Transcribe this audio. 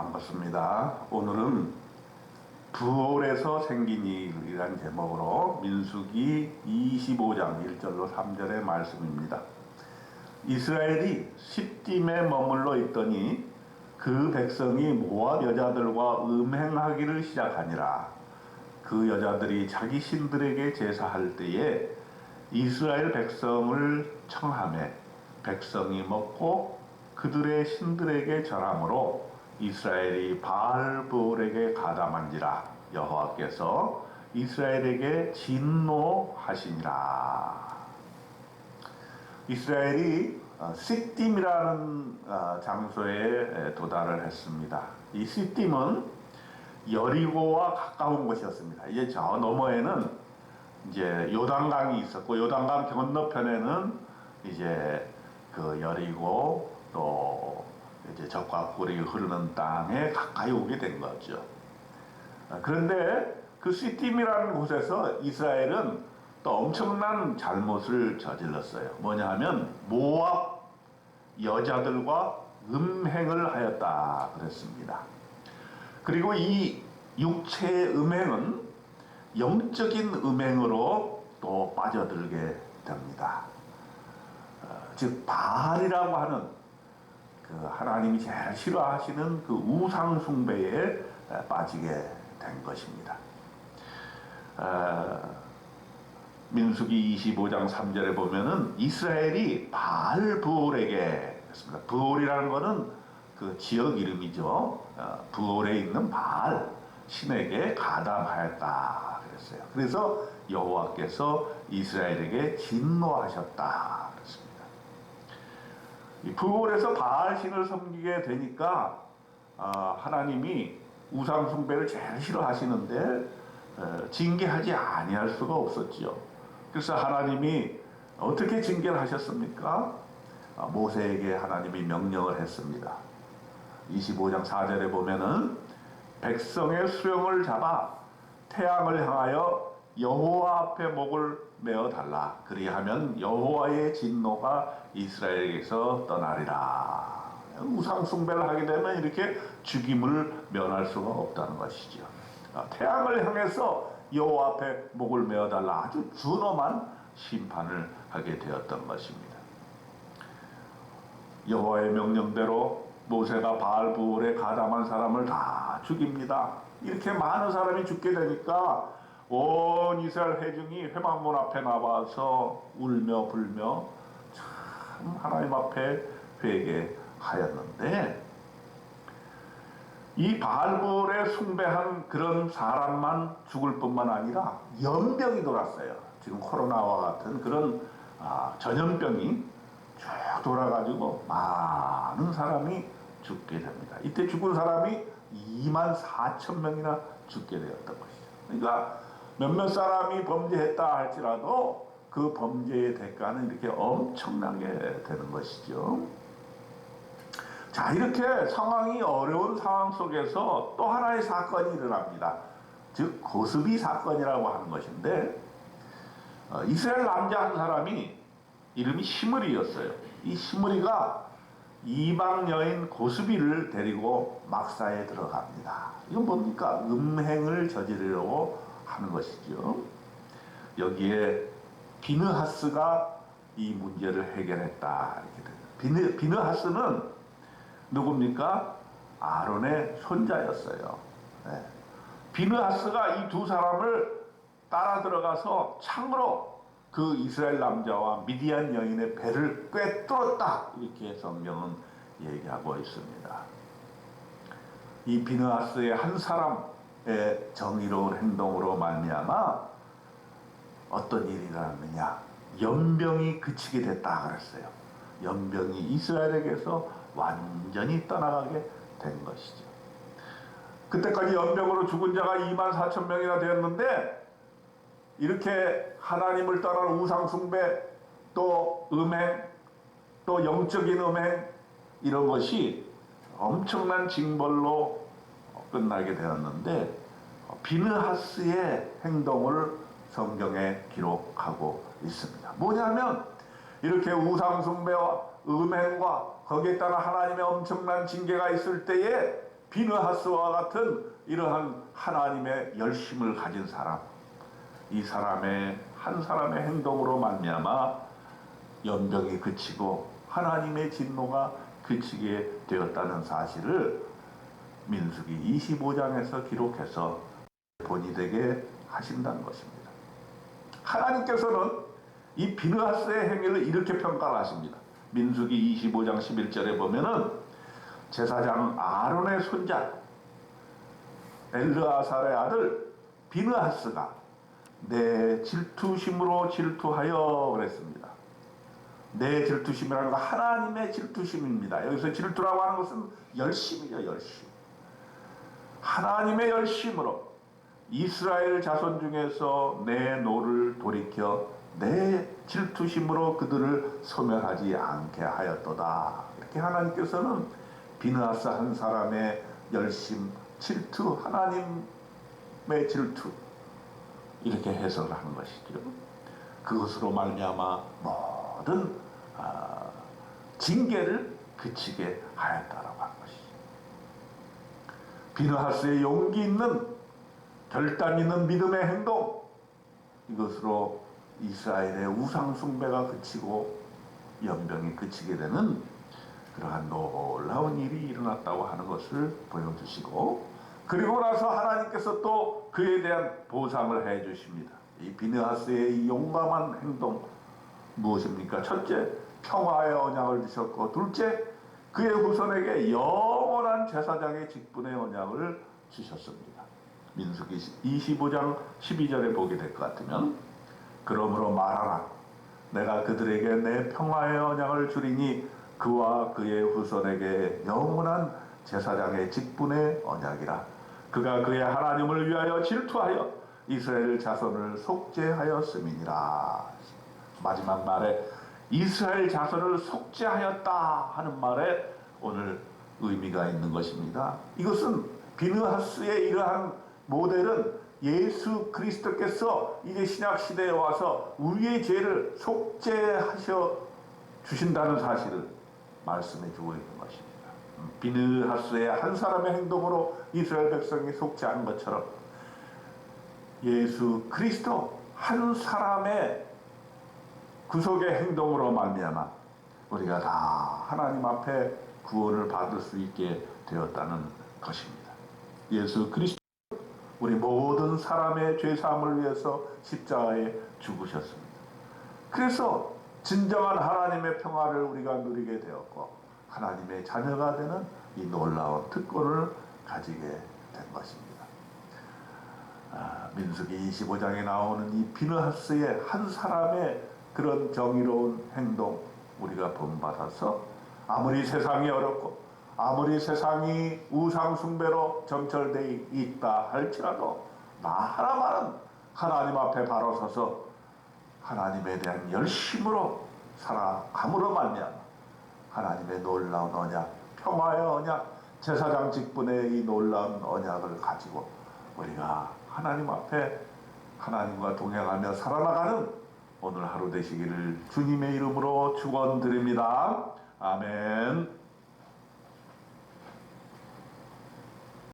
반갑습니다. 오늘은 부올에서 생긴 일이라는 제목으로 민수기 25장 1절로 3절의 말씀입니다. 이스라엘이 시딤에 머물러 있더니 그 백성이 모압 여자들과 음행하기를 시작하니라. 그 여자들이 자기 신들에게 제사할 때에 이스라엘 백성을 청하매 백성이 먹고 그들의 신들에게 절함으로 이스라엘이 바알브올에게 가담한지라. 여호와께서 이스라엘에게 진노하시니라. 이스라엘이 시딤이라는 장소에 도달을 했습니다. 이 시딤은 여리고와 가까운 곳이었습니다. 이제 저 너머에는 이제 요단강이 있었고, 요단강 건너편에는 이제 그 여리고 또 이제 적과 꿀이 흐르는 땅에 가까이 오게 된 거죠. 그런데 그 시딤이라는 곳에서 이스라엘은 또 엄청난 잘못을 저질렀어요. 뭐냐 하면 모압 여자들과 음행을 하였다 그랬습니다. 그리고 이 육체의 음행은 영적인 음행으로 또 빠져들게 됩니다. 즉 바알이라고 하는 그 하나님이 제일 싫어하시는 그 우상 숭배에 빠지게 된 것입니다. 민수기 25장 3절에 보면은 이스라엘이 바알브올에게 했습니다. 브올이라는 것은 그 지역 이름이죠. 브올에 있는 바알 신에게 가담하였다 그랬어요. 그래서 여호와께서 이스라엘에게 진노하셨다 그랬습니다. 이 브올에서 바알 신을 섬기게 되니까 하나님이 우상 숭배를 제일 싫어하시는데 징계하지 아니할 수가 없었지요. 그래서 하나님이 어떻게 징계를 하셨습니까? 모세에게 하나님이 명령을 했습니다. 25장 4절에 보면은 백성의 수령을 잡아 태양을 향하여 여호와 앞에 목을 메어 달라. 그리하면 여호와의 진노가 이스라엘에게서 떠나리라. 우상 숭배를 하게 되면 이렇게 죽임을 면할 수가 없다는 것이죠. 태양을 향해서 여호와 앞에 목을 메어 달라. 아주 준엄한 심판을 하게 되었던 것입니다. 여호와의 명령대로 모세가 바알브올에 가담한 사람을 다 죽입니다. 이렇게 많은 사람이 죽게 되니까 온 이스라엘 회중이 회막문 앞에 나와서 울며 불며 참 하나님 앞에 회개하였는데, 이 바알브올에 숭배한 그런 사람만 죽을 뿐만 아니라 연병이 돌았어요. 지금 코로나와 같은 그런 전염병이 쭉 돌아가지고 많은 사람이 죽게 됩니다. 이때 죽은 사람이 24,000명이나 죽게 되었던 것이죠. 그러니까 몇몇 사람이 범죄했다 할지라도 그 범죄의 대가는 이렇게 엄청나게 되는 것이죠. 자, 이렇게 상황이 어려운 상황 속에서 또 하나의 사건이 일어납니다. 즉 고스비 사건이라고 하는 것인데, 이스라엘 남자 한 사람이 이름이 시므리였어요. 이 시므리가 이방 여인 고스비를 데리고 막사에 들어갑니다. 이건 뭡니까? 음행을 저지르려고 하는 것이죠. 여기에 비느하스가 이 문제를 해결했다 이렇게 됩니다. 비느하스는 누굽니까? 아론의 손자였어요. 네. 비느하스가 이 두 사람을 따라 들어가서 창으로 그 이스라엘 남자와 미디안 여인의 배를 꿰뚫었다 이렇게 성경은 얘기하고 있습니다. 이 비느하스의 한 사람의 정의로운 행동으로 말미암아 어떤 일이 일어났느냐? 연병이 그치게 됐다 그랬어요. 연병이 이스라엘에게서 완전히 떠나가게 된 것이죠. 그때까지 연병으로 죽은 자가 24,000명이나 되었는데, 이렇게 하나님을 떠난 우상 숭배, 또 음행, 또 영적인 음행, 이런 것이 엄청난 징벌로 끝나게 되었는데, 비느하스의 행동을 성경에 기록하고 있습니다. 뭐냐면 이렇게 우상 숭배와 음행과 거기에 따라 하나님의 엄청난 징계가 있을 때에 비느하스와 같은 이러한 하나님의 열심을 가진 사람, 이 사람의 한 사람의 행동으로 말미암아 연병이 그치고 하나님의 진노가 그치게 되었다는 사실을 민수기 25장에서 기록해서 본이 되게 하신다는 것입니다. 하나님께서는 이 비느하스의 행위를 이렇게 평가를 하십니다. 민수기 25장 11절에 보면은 제사장 아론의 손자 엘르아살의 아들 비느하스가 내 질투심으로 질투하여 그랬습니다. 내 질투심이라는 건 하나님의 질투심입니다. 여기서 질투라고 하는 것은 열심이죠, 열심. 하나님의 열심으로 이스라엘 자손 중에서 내 노를 돌이켜 내 질투심으로 그들을 소멸하지 않게 하였도다. 이렇게 하나님께서는 비느하스 한 사람의 열심, 질투, 하나님의 질투 이렇게 해석을 하는 것이죠. 그것으로 말미암아 모든 징계를 그치게 하였다라고 하는 것이죠. 비느하스의 용기 있는 결단 있는 믿음의 행동, 이것으로 이스라엘의 우상 숭배가 그치고 연병이 그치게 되는 그러한 놀라운 일이 일어났다고 하는 것을 보여주시고, 그리고 나서 하나님께서 또 그에 대한 보상을 해 주십니다. 이 비느하스의 이 용감한 행동 무엇입니까? 첫째, 평화의 언약을 주셨고, 둘째, 그의 후손에게 영원한 제사장의 직분의 언약을 주셨습니다. 민수기 25장 12절에 보게 될 것 같으면, 그러므로 말하라. 내가 그들에게 내 평화의 언약을 주리니 그와 그의 후손에게 영원한 제사장의 직분의 언약이라. 그가 그의 하나님을 위하여 질투하여 이스라엘 자손을 속죄하였음이니라. 마지막 말에 이스라엘 자손을 속죄하였다 하는 말에 오늘 의미가 있는 것입니다. 이것은 비느하스의 이러한 모델은 예수 그리스도께서 이제 신약 시대에 와서 우리의 죄를 속죄하셔 주신다는 사실을 말씀해 주고 있는 것입니다. 비느하스의 한 사람의 행동으로 이스라엘 백성이 속죄한 것처럼 예수 그리스도 한 사람의 구속의 행동으로 말미암아 우리가 다 하나님 앞에 구원을 받을 수 있게 되었다는 것입니다. 예수 그리스도 우리 모든 사람의 죄사함을 위해서 십자가에 죽으셨습니다. 그래서 진정한 하나님의 평화를 우리가 누리게 되었고 하나님의 자녀가 되는 이 놀라운 특권을 가지게 된 것입니다. 민수기 25장에 나오는 이 비느하스의 한 사람의 그런 정의로운 행동 우리가 본받아서 아무리 세상이 어렵고 아무리 세상이 우상 숭배로 점철되어 있다 할지라도 나 하나만은 하나님 앞에 바로 서서 하나님에 대한 열심으로 살아감으로 말미암아 하나님의 놀라운 언약, 평화의 언약, 제사장 직분의 이 놀라운 언약을 가지고 우리가 하나님 앞에 하나님과 동행하며 살아나가는 오늘 하루 되시기를 주님의 이름으로 축원드립니다. 아멘.